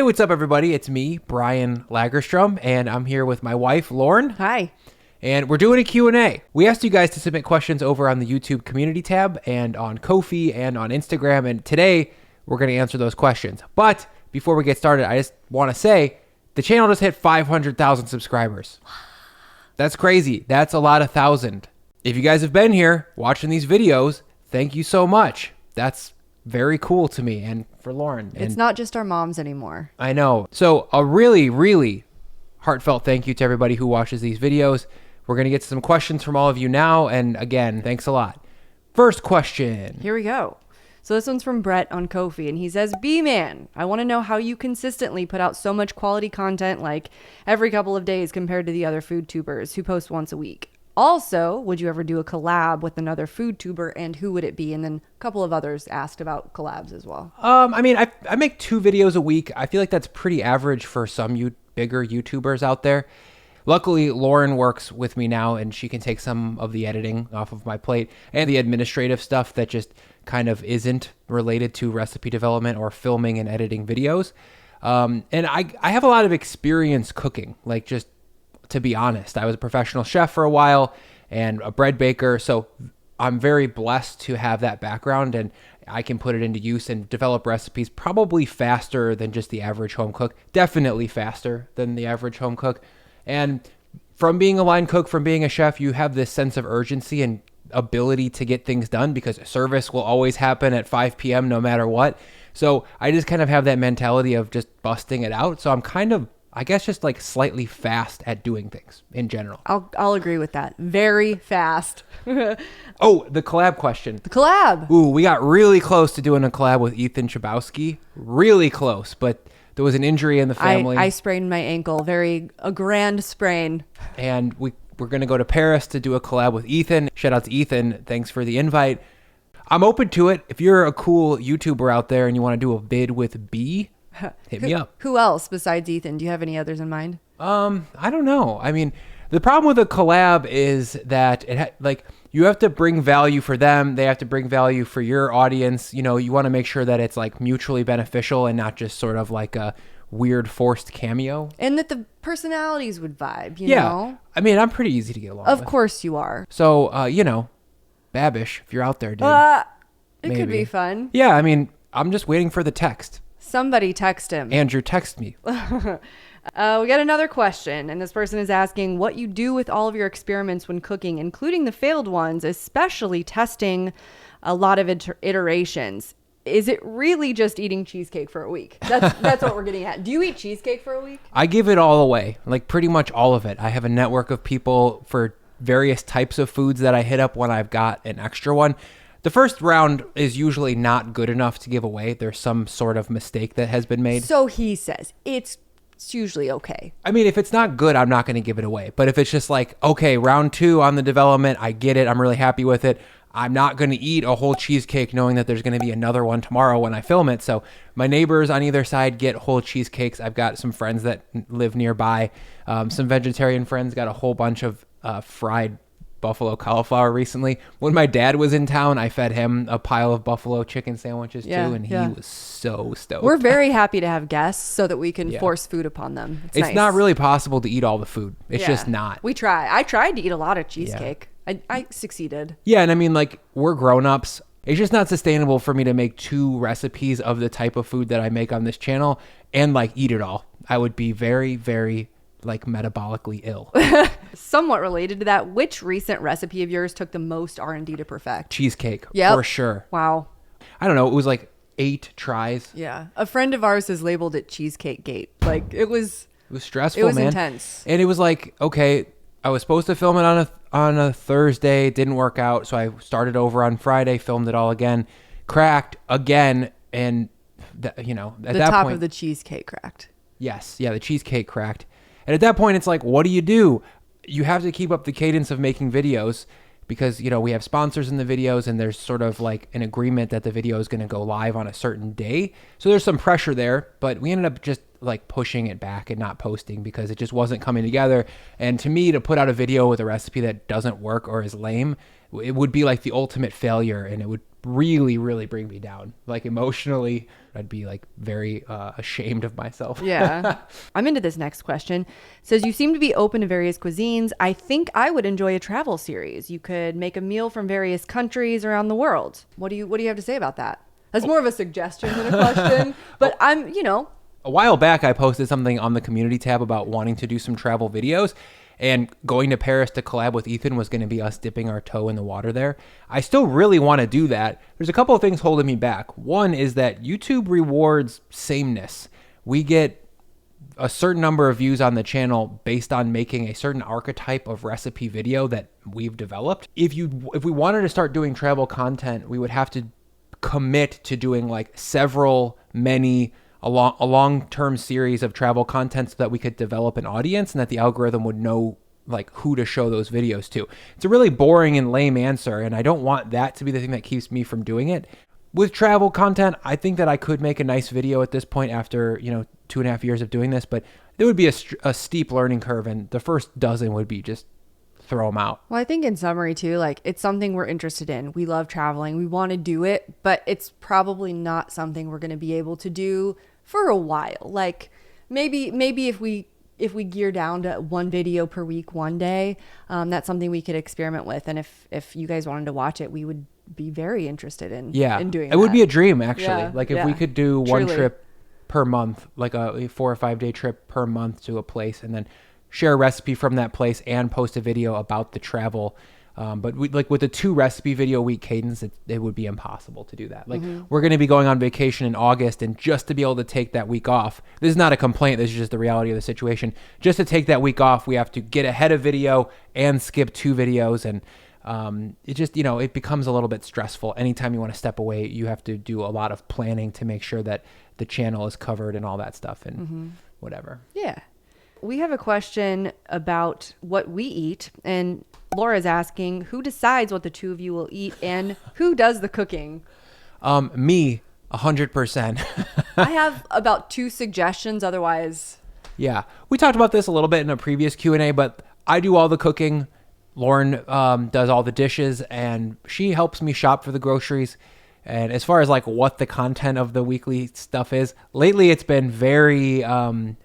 Hey, what's up, everybody? It's me, Brian Lagerstrom, and I'm here with my wife, Lorn. Hi. And we're doing a Q&A. We asked you guys to submit questions over on the YouTube community tab and on Ko-fi and on Instagram, and today we're going to answer those questions. But before we get started, I just want to say the channel just hit 500,000 subscribers. That's crazy. That's a lot of thousand. If you guys have been here watching these videos, thank you so much. That's very cool to me and for Lauren. It's not just our moms anymore. I know. So a really, really heartfelt thank you to everybody who watches these videos. We're going to get some questions from all of you now. And again, thanks a lot. First question. Here we go. So this one's from Brett on Ko-fi, and he says, B-Man, I want to know how you consistently put out so much quality content like every couple of days compared to the other food tubers who post once a week. Also, would you ever do a collab with another food tuber, and who would it be? And then a couple of others asked about collabs as well. I mean, I make 2 videos a week. I feel like that's pretty average for some bigger YouTubers out there. Luckily, Lauren works with me now, and she can take some of the editing off of my plate and the administrative stuff that just kind of isn't related to recipe development or filming and editing videos. And I have a lot of experience cooking, like just to be honest. I was a professional chef for a while and a bread baker, so I'm very blessed to have that background, and I can put it into use and develop recipes probably faster than just the average home cook, definitely faster than the average home cook. And from being a line cook, from being a chef, you have this sense of urgency and ability to get things done because service will always happen at 5 p.m. no matter what. So I just kind of have that mentality of just busting it out. So I'm kind of, I guess, just like slightly fast at doing things in general. I'll agree with that. Very fast. Oh, the collab question. The collab. Ooh, we got really close to doing a collab with Ethan Chabowski. Really close, but there was an injury in the family. I sprained my ankle. A grand sprain. And we're going to go to Paris to do a collab with Ethan. Shout out to Ethan. Thanks for the invite. I'm open to it. If you're a cool YouTuber out there and you want to do a bid with B, hit me up. Who else besides Ethan? Do you have any others in mind? I don't know. I mean, the problem with a collab is that you have to bring value for them. They have to bring value for your audience. You know, you want to make sure that it's like mutually beneficial and not just sort of like a weird forced cameo. And that the personalities would vibe, you know? I mean, I'm pretty easy to get along with. Of course you are. So, Babish, if you're out there, dude. It could be fun. Yeah, I mean, I'm just waiting for the text. Somebody text him. Andrew, text me. We got another question, and this person is asking what you do with all of your experiments when cooking, including the failed ones, especially testing a lot of iterations. Is it really just eating cheesecake for a week? That's what we're getting at. Do you eat cheesecake for a week? I give it all away, like pretty much all of it. I have a network of people for various types of foods that I hit up when I've got an extra one. The first round is usually not good enough to give away. There's some sort of mistake that has been made. So he says it's usually okay. I mean, if it's not good, I'm not going to give it away. But if it's just like, okay, round 2 on the development, I get it. I'm really happy with it. I'm not going to eat a whole cheesecake knowing that there's going to be another one tomorrow when I film it. So my neighbors on either side get whole cheesecakes. I've got some friends that live nearby. Some vegetarian friends got a whole bunch of fried buffalo cauliflower recently. When my dad was in town, I fed him a pile of buffalo chicken sandwiches too, and he was so stoked. We're very happy to have guests so that we can force food upon them. It's nice. Not really possible to eat all the food. It's just not. We try. I tried to eat a lot of cheesecake. I succeeded. Yeah, and I mean, like, we're grown-ups. It's just not sustainable for me to make 2 recipes of the type of food that I make on this channel and like eat it all. I would be very, very like metabolically ill. Somewhat related to that, which recent recipe of yours took the most R&D to perfect? Cheesecake, yep. For sure. Wow. I don't know. It was like 8 tries. Yeah. A friend of ours has labeled it Cheesecake Gate. Like it was stressful, it was man. Intense. And it was like, okay, I was supposed to film it on a Thursday. It didn't work out. So I started over on Friday, filmed it all again, cracked again. And at that point, the top of the cheesecake cracked. Yes. Yeah. The cheesecake cracked. And at that point, it's like, what do? You have to keep up the cadence of making videos because, we have sponsors in the videos and there's sort of like an agreement that the video is going to go live on a certain day. So there's some pressure there, but we ended up just like pushing it back and not posting because it just wasn't coming together. And to me, to put out a video with a recipe that doesn't work or is lame, it would be like the ultimate failure and it would really, really bring me down. Like emotionally, I'd be like very ashamed of myself. Yeah. I'm into this next question. It says, you seem to be open to various cuisines. I think I would enjoy a travel series. You could make a meal from various countries around the world. What do you have to say about that? That's more of a suggestion than a question, but I'm, A while back, I posted something on the community tab about wanting to do some travel videos, and going to Paris to collab with Ethan was going to be us dipping our toe in the water there. I still really want to do that. There's a couple of things holding me back. One is that YouTube rewards sameness. We get a certain number of views on the channel based on making a certain archetype of recipe video that we've developed. If we wanted to start doing travel content, we would have to commit to doing like a long-term series of travel content so that we could develop an audience and that the algorithm would know like who to show those videos to. It's a really boring and lame answer, and I don't want that to be the thing that keeps me from doing it. With travel content, I think that I could make a nice video at this point after, 2.5 years of doing this, but there would be a steep learning curve, and the first dozen would be just throw them out. Well, I think in summary too, like it's something we're interested in. We love traveling. We want to do it, but it's probably not something we're going to be able to do for a while. Like maybe if we gear down to one video per week one day, that's something we could experiment with. And if you guys wanted to watch it, we would be very interested in doing that. It would be a dream, actually. Yeah, like if we could do one truly. trip per month, like a 4 or 5 day trip per month to a place, and then share a recipe from that place and post a video about the travel. But with a 2 recipe video week cadence, it would be impossible to do that. Like we're going to be going on vacation in August, and just to be able to take that week off, this is not a complaint. This is just the reality of the situation. Just to take that week off, we have to get ahead of video and skip 2 videos. And it just, it becomes a little bit stressful. Anytime you want to step away, you have to do a lot of planning to make sure that the channel is covered and all that stuff and whatever. Yeah. We have a question about what we eat, and Laura's asking, who decides what the 2 of you will eat and who does the cooking? Me, 100%. I have about 2 suggestions. Otherwise, yeah, we talked about this a little bit in a previous Q&A, but I do all the cooking. Lorn does all the dishes, and she helps me shop for the groceries. And as far as like what the content of the weekly stuff is, lately it's been very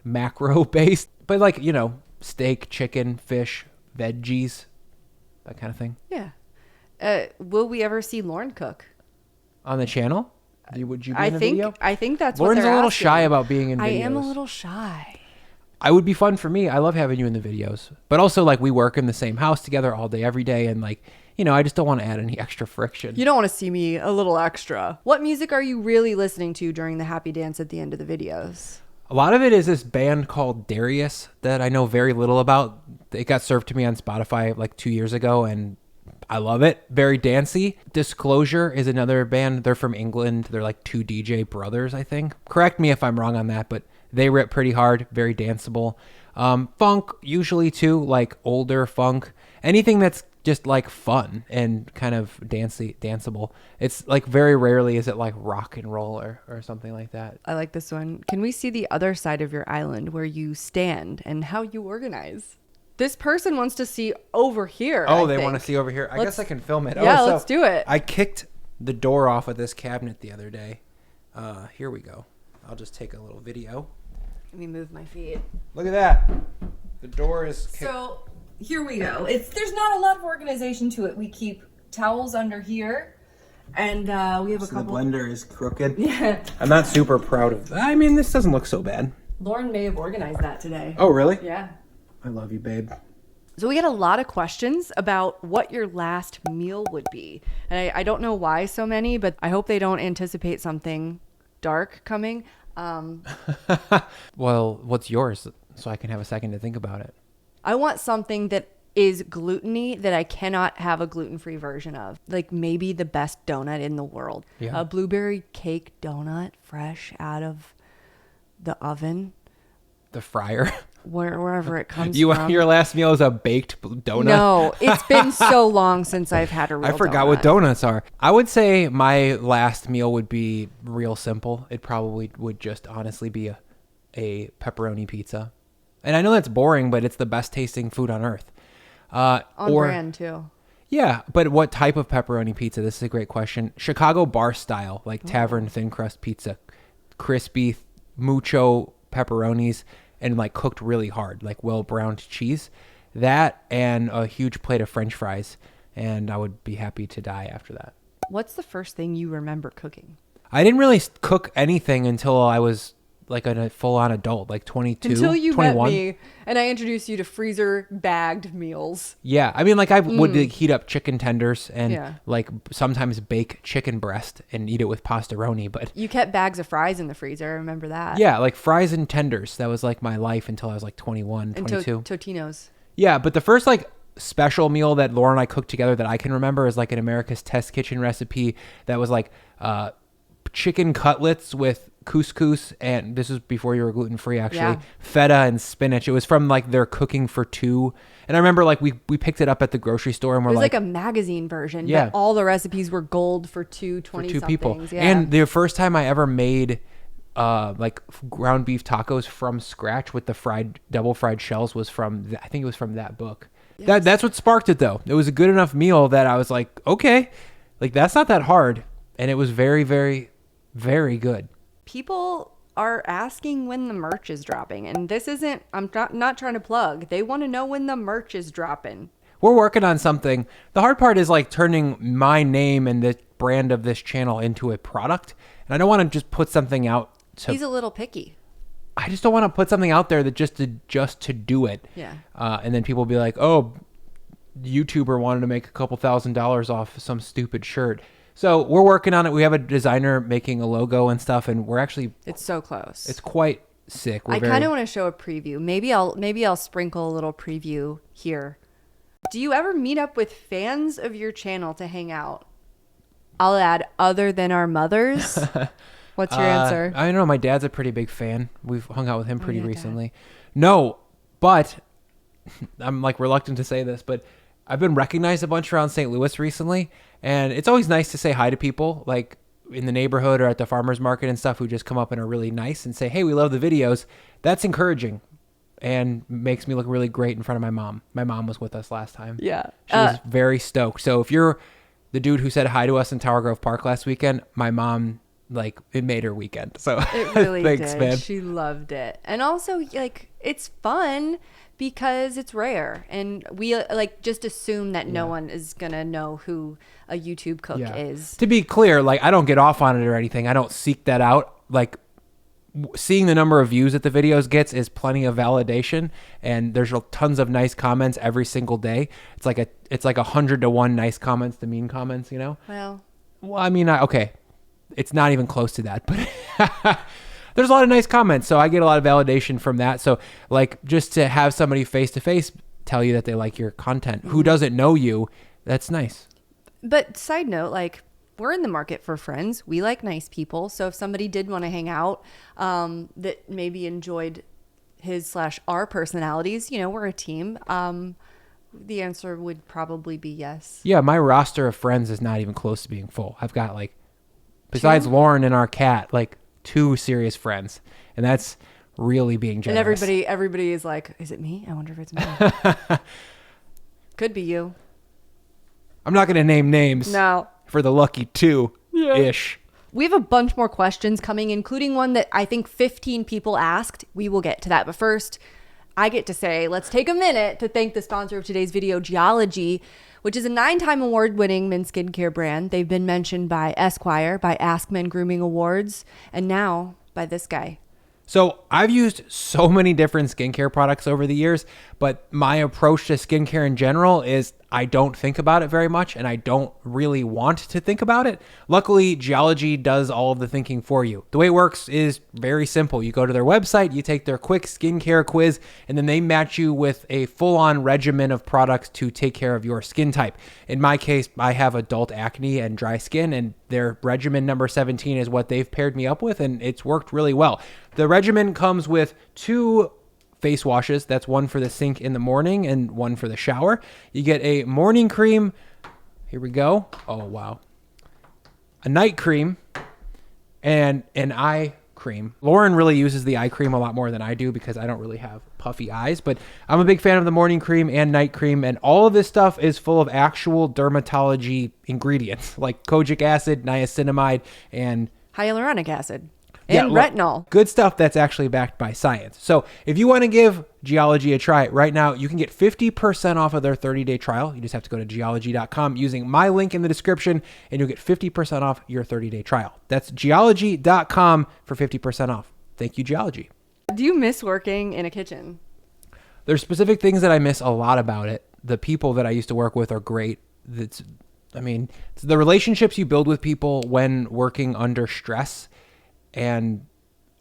macro based, but like, steak, chicken, fish, veggies, that kind of thing. yeah. Will we ever see Lorn cook On the channel? Would you be in a video? I think that's Lorn's what they're a little asking. shy about being in videos. I am a little shy. I would be fun for me. I love having you in the videos, but also like we work in the same house together all day, every day. And like, I just don't want to add any extra friction. You don't want to see me a little extra. What music are you really listening to during the happy dance at the end of the videos? A lot of it is this band called Darius that I know very little about. It got served to me on Spotify like 2 years ago, and I love it. Very dancey. Disclosure is another band. They're from England. They're like 2 DJ brothers, I think. Correct me if I'm wrong on that, but they rip pretty hard. Very danceable. Funk, usually too, like older funk. Anything that's just like fun and kind of danceable. It's like very rarely is it like rock and roll or something like that. I like this one. Can we see the other side of your island where you stand and how you organize? This person wants to see over here. Oh, they want to see over here. I guess I can film it. Yeah, let's do it. I kicked the door off of this cabinet the other day. Here we go. I'll just take a little video. Let me move my feet. Look at that. The door is kicked. So here we go. There's not a lot of organization to it. We keep towels under here, and we have a couple. The blender is crooked. Yeah. I'm not super proud of that. I mean, this doesn't look so bad. Lauren may have organized that today. Oh, really? Yeah. I love you, babe. So we get a lot of questions about what your last meal would be. And I don't know why so many, but I hope they don't anticipate something dark coming. Well, what's yours so I can have a second to think about it? I want something that is gluten-y that I cannot have a gluten-free version of. Like maybe the best donut in the world. Yeah. A blueberry cake donut fresh out of the oven. The fryer? Wherever it comes from. Your last meal is a baked donut? No, it's been so long since I've had a real I forgot donut. what donuts are. I would say my last meal would be real simple. It probably would just honestly be a pepperoni pizza. And I know that's boring, but it's the best tasting food on earth. On brand too. Yeah, but what type of pepperoni pizza? This is a great question. Chicago bar style, like tavern thin crust pizza, crispy, mucho pepperonis, and like cooked really hard, like well browned cheese. That and a huge plate of French fries, and I would be happy to die after that. What's the first thing you remember cooking? I didn't really cook anything until I was like a full-on adult, like 22, Until you 21. met me and I introduced you to freezer bagged meals. Yeah, I mean, like I would like, heat up chicken tenders and Yeah. like sometimes bake chicken breast and eat it with pastaroni. But You kept bags of fries in the freezer. I remember that. yeah, like fries and tenders. That was like my life until I was like 21, And 22. Totino's. Yeah, but the first like special meal that Laura and I cooked together that I can remember is like an America's Test Kitchen recipe that was like chicken cutlets with couscous, and this was before you were gluten-free actually. Yeah. Feta and spinach. It was from like their Cooking for Two. And I remember like we picked it up at the grocery store and It we're was like a magazine version. Yeah. But all the recipes were gold for two for 20 two people. somethings. Yeah. And the first time I ever made like ground beef tacos from scratch with the double fried shells was from I think it was from that book. Yes. That's what sparked it though. It was a good enough meal that I was like, okay, like that's not that hard, and it was very, very, very good. People are asking when the merch is dropping, and this isn't, I'm not trying to plug. They want to know when the merch is dropping. We're working on something. The hard part is like turning my name and the brand of this channel into a product, and I don't want to just put something out He's a little picky. I just don't want to put something out there that just to do it. Yeah. And then people be like, oh, YouTuber wanted to make a couple $1,000s off some stupid shirt. So we're working on it. We have a designer making a logo and stuff, and we're actually It's so close. it's quite sick. I kind of want to show a preview. Maybe I'll sprinkle a little preview here. Do you ever meet up with fans of your channel to hang out? I'll add other than our mothers. What's your answer? I don't know. My dad's a pretty big fan. We've hung out with him pretty yeah, Dad. recently. No, but I'm like reluctant to say this, but I've been recognized a bunch around St. Louis recently, and it's always nice to say hi to people like in the neighborhood or at the farmer's market and stuff who just come up and are really nice and say, hey, we love the videos. That's encouraging and makes me look really great in front of my mom. My mom was with us last time. Yeah. She was very stoked. So if you're the dude who said hi to us in Tower Grove Park last weekend, my mom, like, it made her weekend. So It really thanks, did. man. She loved it. And also, like, it's fun because it's rare. And we, like, just assume that no one is going to know who a YouTube cook is. To be clear, like, I don't get off on it or anything. I don't seek that out. Like, seeing the number of views that the videos gets is plenty of validation, and there's tons of nice comments every single day. It's like 100 to 1 nice comments to mean comments, you know? Well, I mean, okay, it's not even close to that, but there's a lot of nice comments, so I get a lot of validation from that. So, like, just to have somebody face to face tell you that they like your content, who doesn't know you, that's nice. but side note, like, we're in the market for friends. We like nice people. So if somebody did want to hang out, that maybe enjoyed his/our personalities, you know, we're a team. The answer would probably be yes. Yeah, my roster of friends is not even close to being full. I've got, like, besides Lorn and our cat, like 2 serious friends, and that's really being generous. And everybody is like, is it me? I wonder if it's me. Could be you. I'm not going to name names. No. For the lucky 2-ish. We have a bunch more questions coming, including one that I think 15 people asked. We will get to that. But first, I get to say, let's take a minute to thank the sponsor of today's video, Geologie, which is a 9-time award-winning men's skincare brand. They've been mentioned by Esquire, by Ask Men Grooming Awards, and now by this guy. So I've used so many different skincare products over the years, but my approach to skincare in general is I don't think about it very much, and I don't really want to think about it. Luckily, Geologie does all of the thinking for you. The way it works is very simple. You go to their website, you take their quick skincare quiz, and then they match you with a full-on regimen of products to take care of your skin type. In my case, I have adult acne and dry skin, and their regimen number 17 is what they've paired me up with, and it's worked really well. The regimen comes with 2 face washes. That's one for the sink in the morning and one for the shower. You get a morning cream. Here we go. Oh, wow. A night cream and an eye cream. Lauren really uses the eye cream a lot more than I do because I don't really have puffy eyes, but I'm a big fan of the morning cream and night cream, and all of this stuff is full of actual dermatology ingredients like kojic acid, niacinamide, and hyaluronic acid. And retinol. Good stuff that's actually backed by science. So if you want to give Geologie a try right now, you can get 50% off of their 30-day trial. You just have to go to geologie.com using my link in the description, and you'll get 50% off your 30-day trial. That's geologie.com for 50% off. Thank you, Geologie. Do you miss working in a kitchen? There's specific things that I miss a lot about it. The people that I used to work with are great. It's the relationships you build with people when working under stress and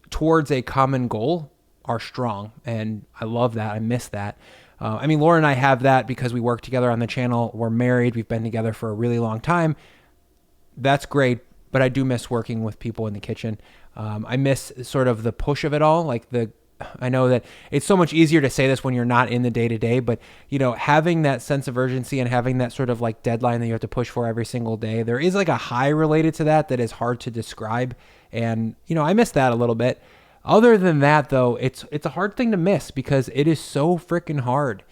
towards a common goal are strong. And I love that. I miss that. Laura and I have that because we work together on the channel. We're married. We've been together for a really long time. That's great. But I do miss working with people in the kitchen. I miss sort of the push of it all. I know that it's so much easier to say this when you're not in the day to day, but having that sense of urgency and having that sort of like deadline that you have to push for every single day, there is like a high related to that is hard to describe. And, I miss that a little bit. Other than that, though, it's a hard thing to miss because it is so freaking hard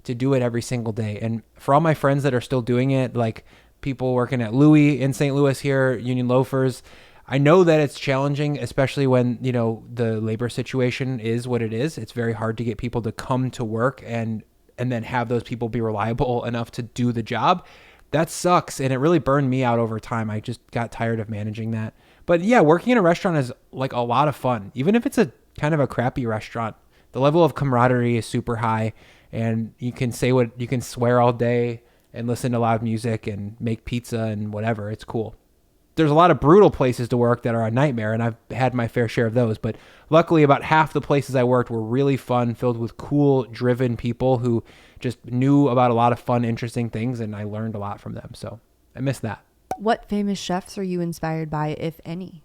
to do it every single day. And for all my friends that are still doing it, like people working at Louis in St. Louis here, Union Loafers, I know that it's challenging, especially when, the labor situation is what it is. It's very hard to get people to come to work and then have those people be reliable enough to do the job. That sucks. And it really burned me out over time. I just got tired of managing that. But yeah, working in a restaurant is like a lot of fun. Even if it's a kind of a crappy restaurant, the level of camaraderie is super high, and you can swear all day and listen to loud music and make pizza and whatever. It's cool. There's a lot of brutal places to work that are a nightmare, and I've had my fair share of those. But luckily, about half the places I worked were really fun, filled with cool, driven people who just knew about a lot of fun, interesting things, and I learned a lot from them. So I miss that. What famous chefs are you inspired by, if any?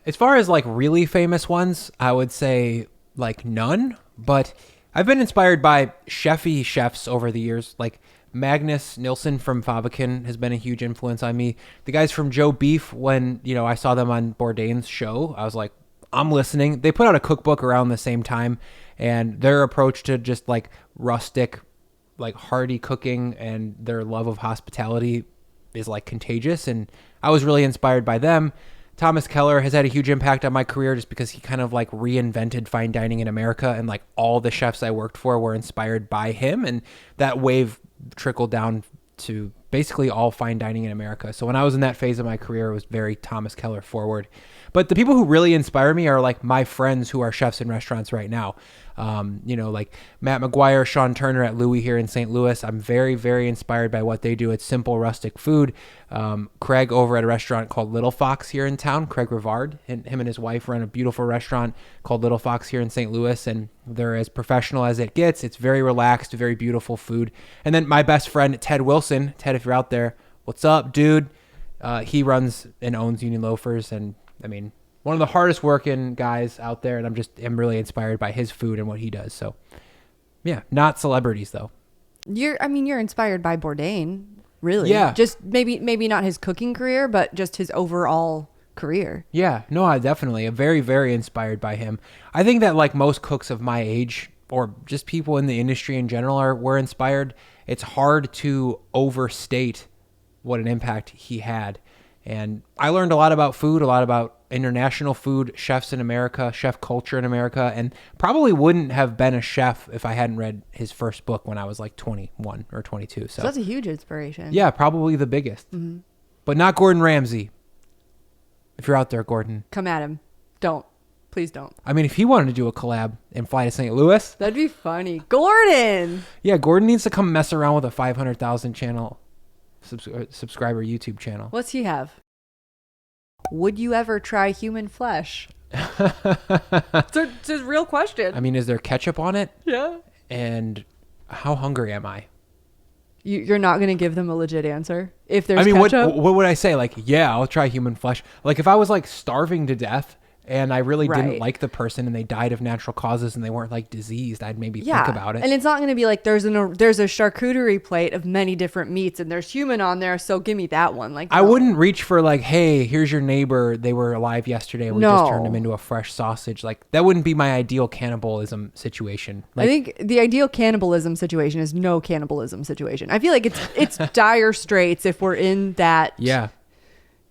As far as like really famous ones, I would say like none, but I've been inspired by chefy chefs over the years. Like Magnus Nilsson from Faviken has been a huge influence on me. The guys from Joe Beef, when, I saw them on Bourdain's show, I was like, I'm listening. They put out a cookbook around the same time, and their approach to just like rustic, like hearty cooking and their love of hospitality is like contagious, and I was really inspired by them. Thomas Keller has had a huge impact on my career just because he kind of like reinvented fine dining in America, and like all the chefs I worked for were inspired by him, and that wave trickled down to basically all fine dining in America. So when I was in that phase of my career, it was very Thomas Keller forward. But the people who really inspire me are like my friends who are chefs in restaurants right now. Like Matt McGuire, Sean Turner at Louis here in St. Louis. I'm very, very inspired by what they do. It's simple, rustic food. Craig over at a restaurant called Little Fox here in town, Craig Rivard, and him and his wife run a beautiful restaurant called Little Fox here in St. Louis, and they're as professional as it gets. It's very relaxed, very beautiful food. And then my best friend, Ted Wilson. Ted, if you're out there, what's up, dude? He runs and owns Union Loafers, and one of the hardest working guys out there, and I'm really inspired by his food and what he does. So yeah, not celebrities though. You're inspired by Bourdain, really. Yeah. Just maybe not his cooking career, but just his overall career. Yeah, no, I definitely am very, very inspired by him. I think that like most cooks of my age, or just people in the industry in general, were inspired. It's hard to overstate what an impact he had. And I learned a lot about food, a lot about international food, chefs in America, chef culture in America, and probably wouldn't have been a chef if I hadn't read his first book when I was like 21 or 22. So that's a huge inspiration. Yeah, probably the biggest. Mm-hmm. But not Gordon Ramsay. If you're out there, Gordon. Come at him. Don't. Please don't. If he wanted to do a collab and fly to St. Louis. That'd be funny. Gordon! Yeah, Gordon needs to come mess around with a 500,000 channel subscriber YouTube channel. What's he have? Would you ever try human flesh? It's a real question. Is there ketchup on it? Yeah. And how hungry am I? You're not going to give them a legit answer? If there's ketchup? What would I say? Like, yeah, I'll try human flesh. Like, if I was like starving to death and I really didn't Right. like the person and they died of natural causes and they weren't like diseased, I'd maybe think about it. And it's not going to be like there's a charcuterie plate of many different meats and there's human on there, so give me that one. Like, I no. wouldn't reach for like, hey, here's your neighbor. They were alive yesterday. We just turned them into a fresh sausage. Like that wouldn't be my ideal cannibalism situation. Like, I think the ideal cannibalism situation is no cannibalism situation. I feel like it's dire straits if we're in that. yeah.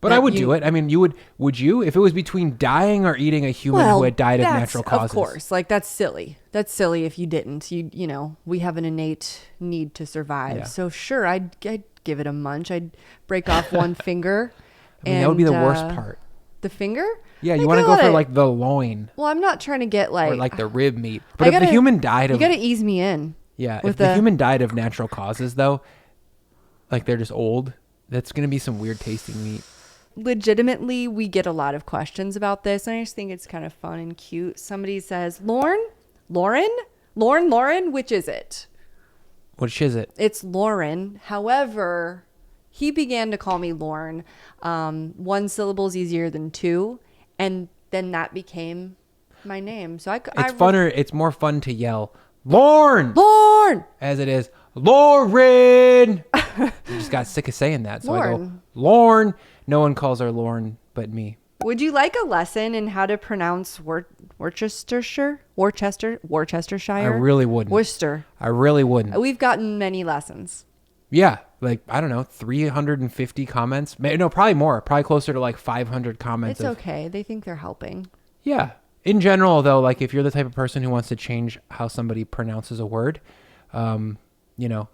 But I would do it. I mean, would you, if it was between dying or eating a human who had died of natural causes? Of course. Like that's silly. That's silly if you didn't. You know, we have an innate need to survive. Yeah. So sure, I'd give it a munch. I'd break off one finger. I mean, that would be the worst part. The finger? Yeah, you want to go for like the loin. Well, I'm not trying to get like... Or like the rib meat. But if the human died of... You got to ease me in. Yeah, if the human died of natural causes though, like they're just old, that's going to be some weird tasting meat. Legitimately, we get a lot of questions about this, and I just think it's kind of fun and cute. Somebody says, Lorn, which is it? Which is it? It's Lauren. However, he began to call me Lorn. One syllable is easier than two, and then that became my name. So It's more fun to yell Lorn, as it is Lauren. I just got sick of saying that, so I go Lorn. No one calls her Lorn but me. Would you like a lesson in how to pronounce Worcestershire? I really wouldn't. Worcester. I really wouldn't. We've gotten many lessons. Yeah, like I don't know, 350 comments. No, probably more. Probably closer to like 500 comments. It's okay. They think they're helping. Yeah. In general, though, like if you're the type of person who wants to change how somebody pronounces a word, you know,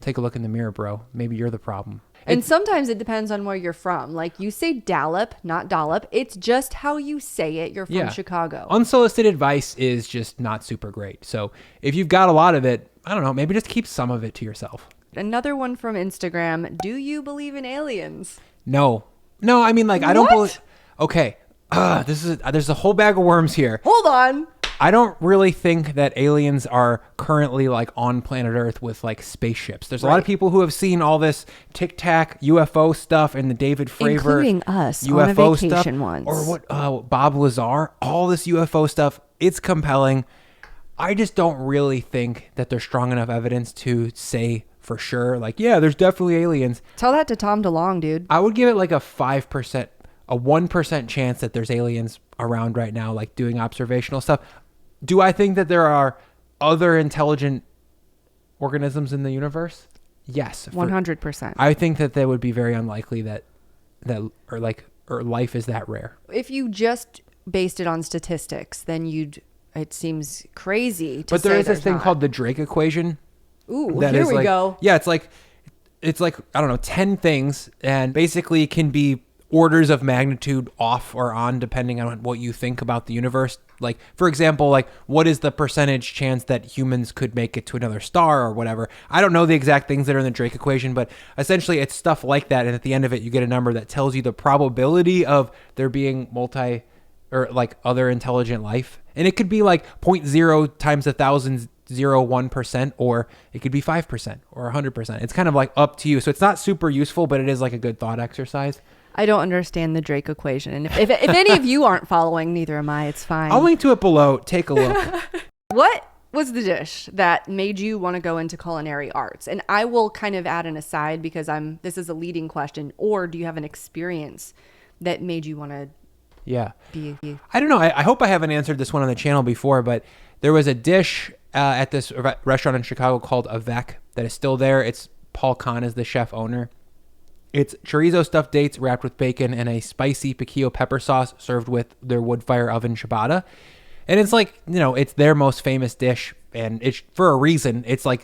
take a look in the mirror, bro. Maybe you're the problem. And sometimes it depends on where you're from. Like you say Dallop, not Dollop. It's just how you say it. You're from Chicago. Unsolicited advice is just not super great. So if you've got a lot of it, I don't know, maybe just keep some of it to yourself. Another one from Instagram. Do you believe in aliens? No, I mean, like, I don't believe. Okay. There's a whole bag of worms here. Hold on. I don't really think that aliens are currently like on planet Earth with like spaceships. There's a lot of people who have seen all this Tic Tac UFO stuff and the David Fravor, including us, UFO on a vacation stuff, once, or what Bob Lazar. All this UFO stuff. It's compelling. I just don't really think that there's strong enough evidence to say for sure, like, yeah, there's definitely aliens. Tell that to Tom DeLonge, dude. I would give it like a 5%, a 1% chance that there's aliens around right now, like doing observational stuff. Do I think that there are other intelligent organisms in the universe? Yes. 100%. I think that they would be very unlikely that life is that rare. If you just based it on statistics, then it seems crazy to But there say is this thing called the Drake equation. Ooh, here we go. Yeah, it's like, I don't know, 10 things, and basically can be orders of magnitude off or on depending on what you think about the universe. Like, for example, like, what is the percentage chance that humans could make it to another star or whatever? I don't know the exact things that are in the Drake equation, but essentially it's stuff like that. And at the end of it, you get a number that tells you the probability of there being other intelligent life. And it could be like 0.0 times 1,000, 1%, or it could be 5% or 100%. It's kind of like up to you. So it's not super useful, but it is like a good thought exercise. I don't understand the Drake equation. And if any of you aren't following, neither am I. It's fine. I'll link to it below. Take a look. What was the dish that made you want to go into culinary arts? And I will kind of add an aside because this is a leading question. Or do you have an experience that made you want to be you? I don't know. I hope I haven't answered this one on the channel before, but there was a dish at this restaurant in Chicago called Avec that is still there. It's Paul Kahn is the chef owner. It's chorizo stuffed dates wrapped with bacon and a spicy piquillo pepper sauce served with their wood fire oven ciabatta. And it's like, it's their most famous dish, and it's for a reason. It's like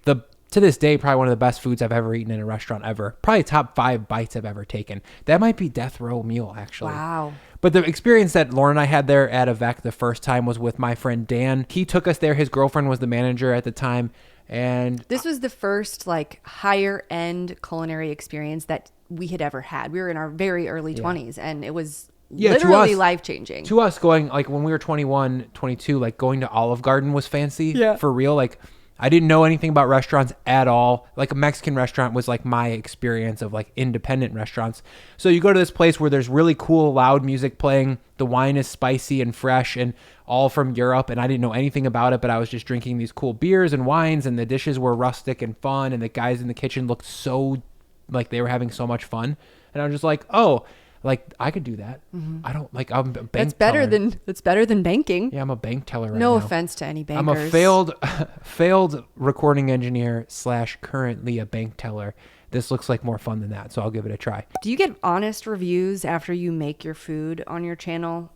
to this day, probably one of the best foods I've ever eaten in a restaurant ever. Probably top 5 bites I've ever taken. That might be death row meal, actually. Wow. But the experience that Lorn and I had there at Avec the first time was with my friend Dan. He took us there. His girlfriend was the manager at the time. And this was the first like higher end culinary experience that we had ever had. We were in our very early 20s, and it was literally life changing. To us, going like when we were 21, 22, like going to Olive Garden was fancy for real. Like I didn't know anything about restaurants at all. Like a Mexican restaurant was like my experience of like independent restaurants. So you go to this place where there's really cool, loud music playing. The wine is spicy and fresh and all from Europe. And I didn't know anything about it, but I was just drinking these cool beers and wines, and the dishes were rustic and fun. And the guys in the kitchen looked so like they were having so much fun. And I was just like, oh, like I could do that. I don't like, I'm a bank That's better than banking. Yeah, I'm a bank teller right No now. offense to any bankers. I'm a failed recording engineer / currently a bank teller. This looks like more fun than that, so I'll give it a try. Do you get honest reviews after you make your food on your channel?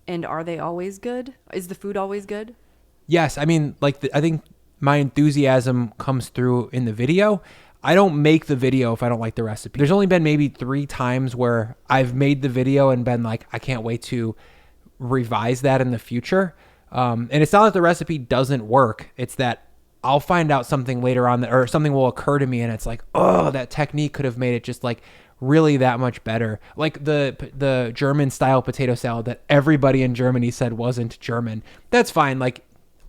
And are they always good? Is the food always good? Yes, I mean, like I think my enthusiasm comes through in the video. I don't make the video if I don't like the recipe. There's only been maybe 3 times where I've made the video and been like, I can't wait to revise that in the future. And it's not that the recipe doesn't work. It's that I'll find out something later on or something will occur to me and it's like, oh, that technique could have made it just like really that much better. Like the German style potato salad that everybody in Germany said wasn't German. That's fine. Like,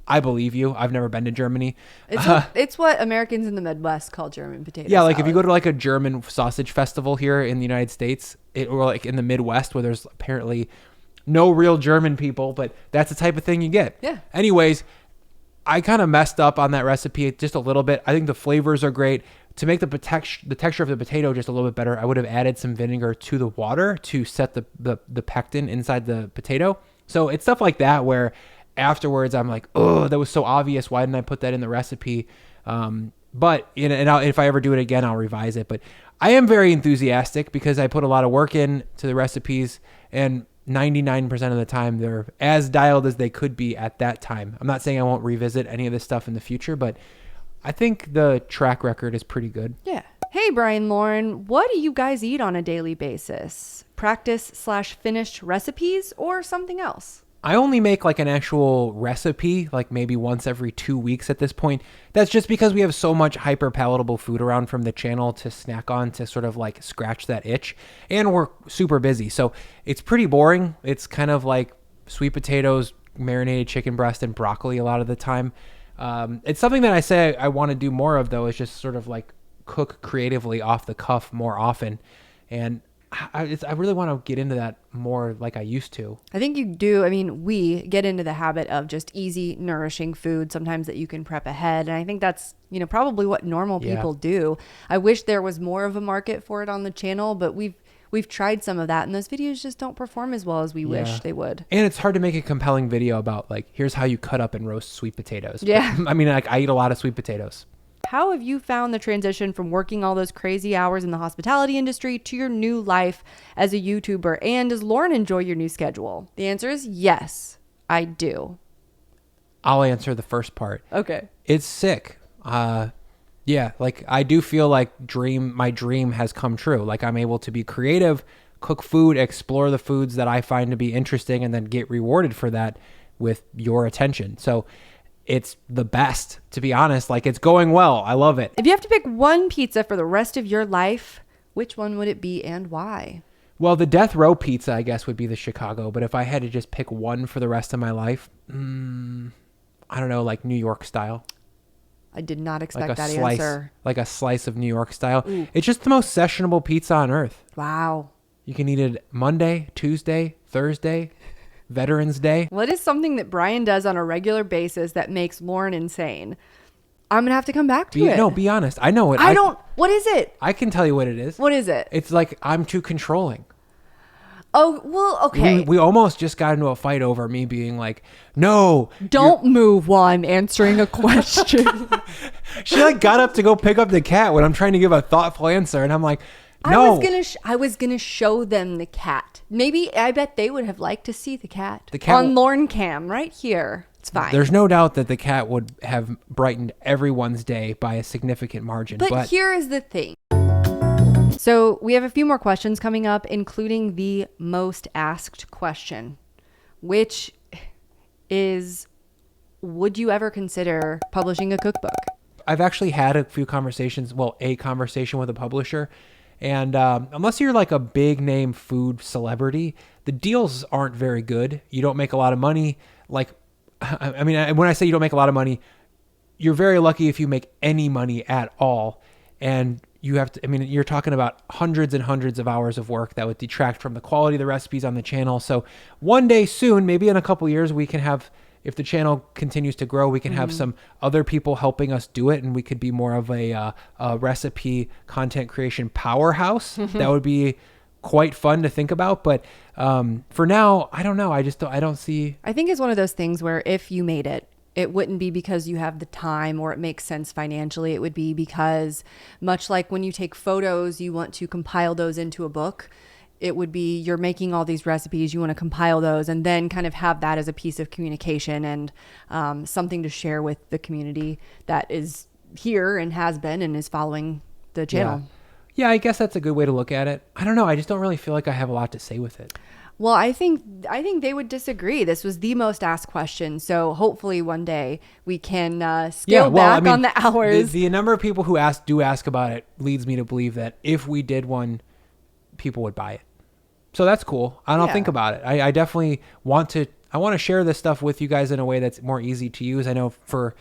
I believe you. I've never been to Germany. It's what Americans in the Midwest call German potato Yeah, like salad. if you go to like a German sausage festival here in the United States, or like in the Midwest where there's apparently no real German people, but that's the type of thing you get. Yeah. Anyways, I kind of messed up on that recipe just a little bit. I think the flavors are great. To make the texture of the potato just a little bit better, I would have added some vinegar to the water to set the pectin inside the potato. So it's stuff like that where afterwards I'm like, oh, that was so obvious. Why didn't I put that in the recipe? But if I ever do it again, I'll revise it. But I am very enthusiastic because I put a lot of work in to the recipes, and 99% of the time they're as dialed as they could be at that time. I'm not saying I won't revisit any of this stuff in the future, but I think the track record is pretty good. Yeah. Hey, Brian, Lorn, what do you guys eat on a daily basis? Practice / finished recipes or something else? I only make like an actual recipe, like maybe once every 2 weeks at this point. That's just because we have so much hyper palatable food around from the channel to snack on to sort of like scratch that itch. And we're super busy. So it's pretty boring. It's kind of like sweet potatoes, marinated chicken breast, and broccoli a lot of the time. It's something that I say I want to do more of, though, is just sort of like cook creatively off the cuff more often. And I really want to get into that more like I used to. I think you do. I mean, we get into the habit of just easy, nourishing food sometimes that you can prep ahead. And I think that's, probably what normal people do. I wish there was more of a market for it on the channel, but we've tried some of that, and those videos just don't perform as well as we wish they would. And it's hard to make a compelling video about like, here's how you cut up and roast sweet potatoes. Yeah. But, I mean, like I eat a lot of sweet potatoes. How have you found the transition from working all those crazy hours in the hospitality industry to your new life as a YouTuber? And does Lorn enjoy your new schedule? The answer is yes, I do. I'll answer the first part. Okay. It's sick. Yeah, like I do feel like my dream has come true. Like I'm able to be creative, cook food, explore the foods that I find to be interesting, and then get rewarded for that with your attention. So it's the best, to be honest. Like it's going well. I love it. If you have to pick one pizza for the rest of your life, which one would it be and why? Well, the death row pizza, I guess, would be the Chicago. But if I had to just pick one for the rest of my life, I don't know, like New York style. I did not expect like that slice, answer. Like a slice of New York style. Ooh. It's just the most sessionable pizza on earth. Wow. You can eat it Monday, Tuesday, Thursday, Veterans Day. What is something that Brian does on a regular basis that makes Lorn insane? I'm going to have to come back to it. No, be honest. I know it. What is it? I can tell you what it is. What is it? It's like I'm too controlling. Oh, well, okay. We almost just got into a fight over me being like, no. Don't move while I'm answering a question. She like got up to go pick up the cat when I'm trying to give a thoughtful answer. And I'm like, no. I was gonna show them the cat. Maybe, I bet they would have liked to see the cat. The cat on Lorn Cam right here. It's fine. There's no doubt that the cat would have brightened everyone's day by a significant margin. But here is the thing. So we have a few more questions coming up, including the most asked question, which is, would you ever consider publishing a cookbook? I've actually had a conversation with a publisher. And unless you're like a big name food celebrity, the deals aren't very good. You don't make a lot of money. Like, I mean, when I say you don't make a lot of money, you're very lucky if you make any money at all. And you have to, I mean, you're talking about hundreds and hundreds of hours of work that would detract from the quality of the recipes on the channel. So one day soon, maybe in a couple years, we can have, if the channel continues to grow, we can have some other people helping us do it. And we could be more of a recipe content creation powerhouse. That would be quite fun to think about. But for now, I don't know. I don't see. I think it's one of those things where if you made it, it wouldn't be because you have the time or it makes sense financially. It would be because, much like when you take photos, you want to compile those into a book. It would be you're making all these recipes, you want to compile those and then kind of have that as a piece of communication and something to share with the community that is here and has been and is following the channel. Yeah, I guess that's a good way to look at it. I don't know. I just don't really feel like I have a lot to say with it. Well, I think they would disagree. This was the most asked question. So hopefully one day we can scale back on the hours. The number of people who do ask about it leads me to believe that if we did one, people would buy it. So that's cool. I don't think about it. I definitely want to share this stuff with you guys in a way that's more easy to use. I know for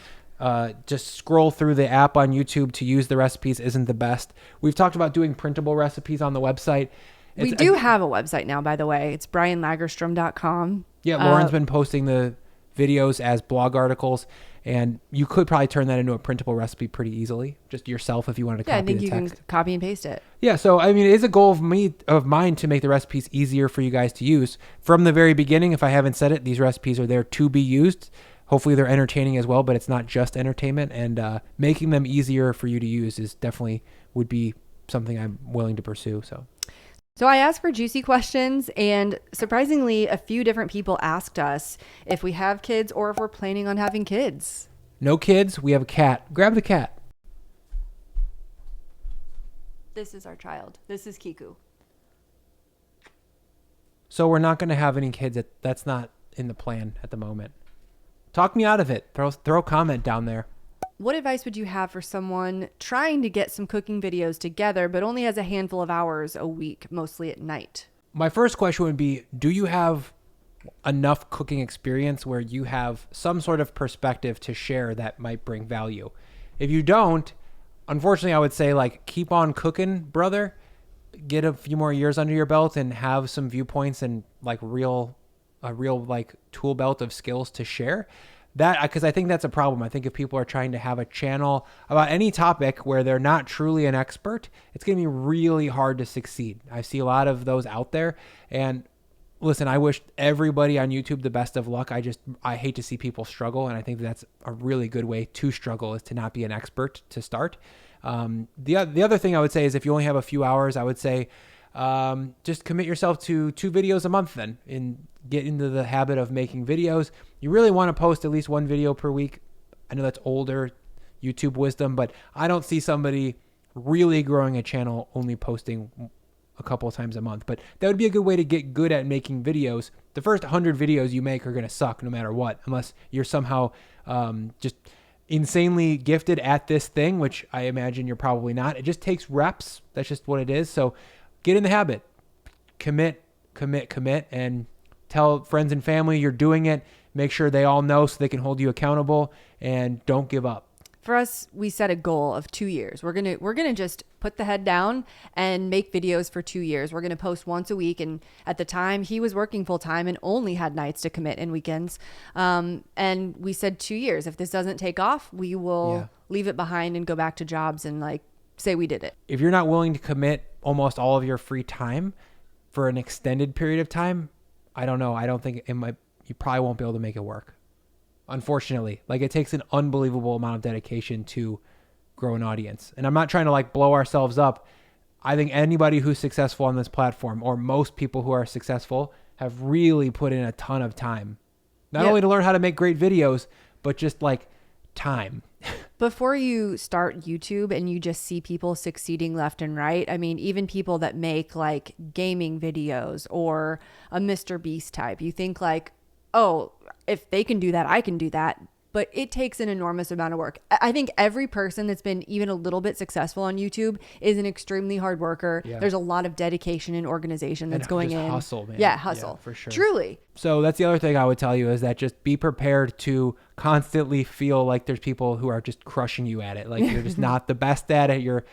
just scroll through the app on YouTube to use the recipes isn't the best. We've talked about doing printable recipes on the website. We do have a website now, by the way. It's brianlagerstrom.com. Yeah, Lauren's been posting the videos as blog articles, and you could probably turn that into a printable recipe pretty easily, just yourself if you wanted to copy the text. Yeah, I think you can copy and paste it. Yeah, so I mean, it is a goal of mine to make the recipes easier for you guys to use. From the very beginning, if I haven't said it, these recipes are there to be used. Hopefully they're entertaining as well, but it's not just entertainment, and making them easier for you to use is definitely would be something I'm willing to pursue. So I asked for juicy questions, and surprisingly, a few different people asked us if we have kids or if we're planning on having kids. No kids. We have a cat. Grab the cat. This is our child. This is Kiku. So we're not going to have any kids. That's not in the plan at the moment. Talk me out of it. Throw a comment down there. What advice would you have for someone trying to get some cooking videos together, but only has a handful of hours a week, mostly at night? My first question would be, do you have enough cooking experience where you have some sort of perspective to share that might bring value? If you don't, unfortunately, I would say keep on cooking, brother. Get a few more years under your belt and have some viewpoints and a real tool belt of skills to share. That, because I think that's a problem. I think if people are trying to have a channel about any topic where they're not truly an expert, it's going to be really hard to succeed. I see a lot of those out there. And listen, I wish everybody on YouTube the best of luck. I hate to see people struggle. And I think that's a really good way to struggle, is to not be an expert to start. The other thing I would say is if you only have a few hours, I would say just commit yourself to 2 videos a month then, and get into the habit of making videos. You really want to post at least 1 video per week. I know that's older YouTube wisdom, but I don't see somebody really growing a channel only posting a couple of times a month. But that would be a good way to get good at making videos. The first 100 videos you make are going to suck no matter what, unless you're somehow just insanely gifted at this thing, which I imagine you're probably not. It just takes reps. That's just what it is. So get in the habit. Commit, and tell friends and family you're doing it. Make sure they all know so they can hold you accountable, and don't give up. For us, we set a goal of 2 years. We're gonna just put the head down and make videos for 2 years. We're gonna post once a week. And at the time, he was working full time and only had nights to commit and weekends. And we said 2 years. If this doesn't take off, we will leave it behind and go back to jobs and say we did it. If you're not willing to commit almost all of your free time for an extended period of time, I don't know. I don't think you probably won't be able to make it work. Unfortunately, it takes an unbelievable amount of dedication to grow an audience. And I'm not trying to blow ourselves up. I think anybody who's successful on this platform, or most people who are successful, have really put in a ton of time, not only to learn how to make great videos, but just time. Before you start YouTube and you just see people succeeding left and right, I mean, even people that make gaming videos or a Mr. Beast type, you think oh, if they can do that, I can do that. but it takes an enormous amount of work. I think every person that's been even a little bit successful on YouTube is an extremely hard worker. Yeah. There's a lot of dedication and organization that's going just in. Hustle, man. Yeah, hustle. Yeah, for sure. Truly. So that's the other thing I would tell you is that just be prepared to constantly feel like there's people who are just crushing you at it. Like you're just not the best at it. You're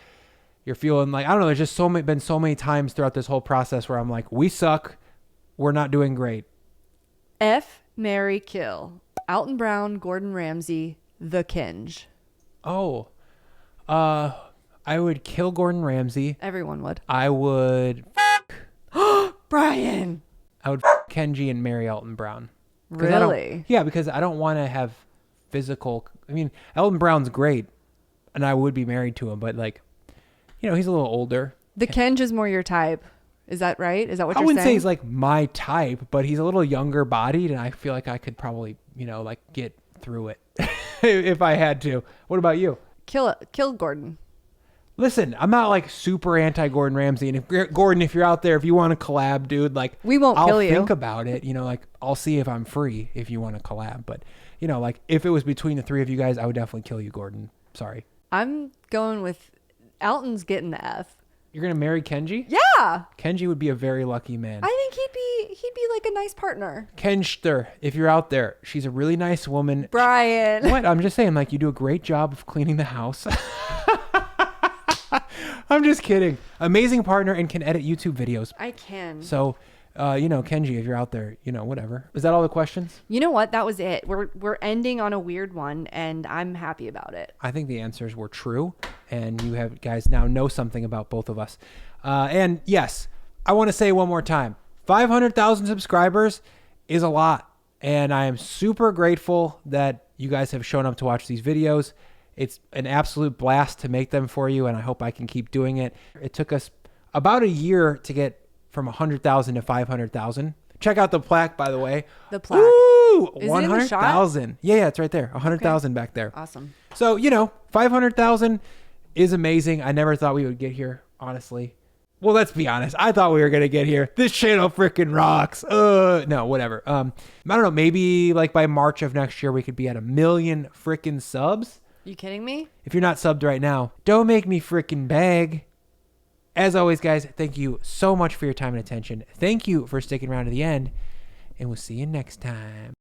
feeling like, I don't know, there's just been so many times throughout this whole process where I'm like, we suck. We're not doing great. F, marry, kill. Alton Brown, Gordon Ramsay, The Kinge. Oh, I would kill Gordon Ramsay. Everyone would. I would Brian. I would Kenji and marry Alton Brown. Really? Yeah, because I don't want to have physical. I mean, Alton Brown's great, and I would be married to him, but like, you know, he's a little older. The Kinge is more your type. Is that right? Is that what I you're wouldn't say saying? he's like my type, but he's a little younger bodied, and I feel like I could probably, you know, like get through it if I had to. What about you? Kill Gordon. Listen, I'm not like super anti Gordon Ramsay, and if you're out there, if you want to collab, dude, like We won't I'll kill you. think about it. You know, like I'll see if I'm free if you want to collab. But you know, like if it was between the three of you guys, I would definitely kill you, Gordon. Sorry. I'm going with Alton's getting the F. You're gonna marry Kenji? Yeah. Kenji would be a very lucky man. I think he'd be like a nice partner. Kenster, if you're out there, she's a really nice woman. Brian. What? I'm just saying, like you do a great job of cleaning the house. I'm just kidding. Amazing partner and can edit YouTube videos. I can. So, you know, Kenji, if you're out there, you know, whatever. Is that all the questions? You know what? That was it. We're ending on a weird one, and I'm happy about it. I think the answers were true, and you have guys now know something about both of us. And yes, I want to say one more time, 500,000 subscribers is a lot, and I am super grateful that you guys have shown up to watch these videos. It's an absolute blast to make them for you, and I hope I can keep doing it. It took us about a year to get from 100,000 to 500,000. Check out the plaque, by the way. The plaque. Ooh, Is it in the shot? 100,000. Yeah, it's right there. 100,000 back there. Awesome. So, you know, 500,000 is amazing. I never thought we would get here, honestly. Well, let's be honest. I thought we were going to get here. This channel freaking rocks. No, whatever. I don't know. Maybe like by March of next year, we could be at 1 million freaking subs. You kidding me? If you're not subbed right now, don't make me freaking beg. As always, guys, thank you so much for your time and attention. Thank you for sticking around to the end, and we'll see you next time.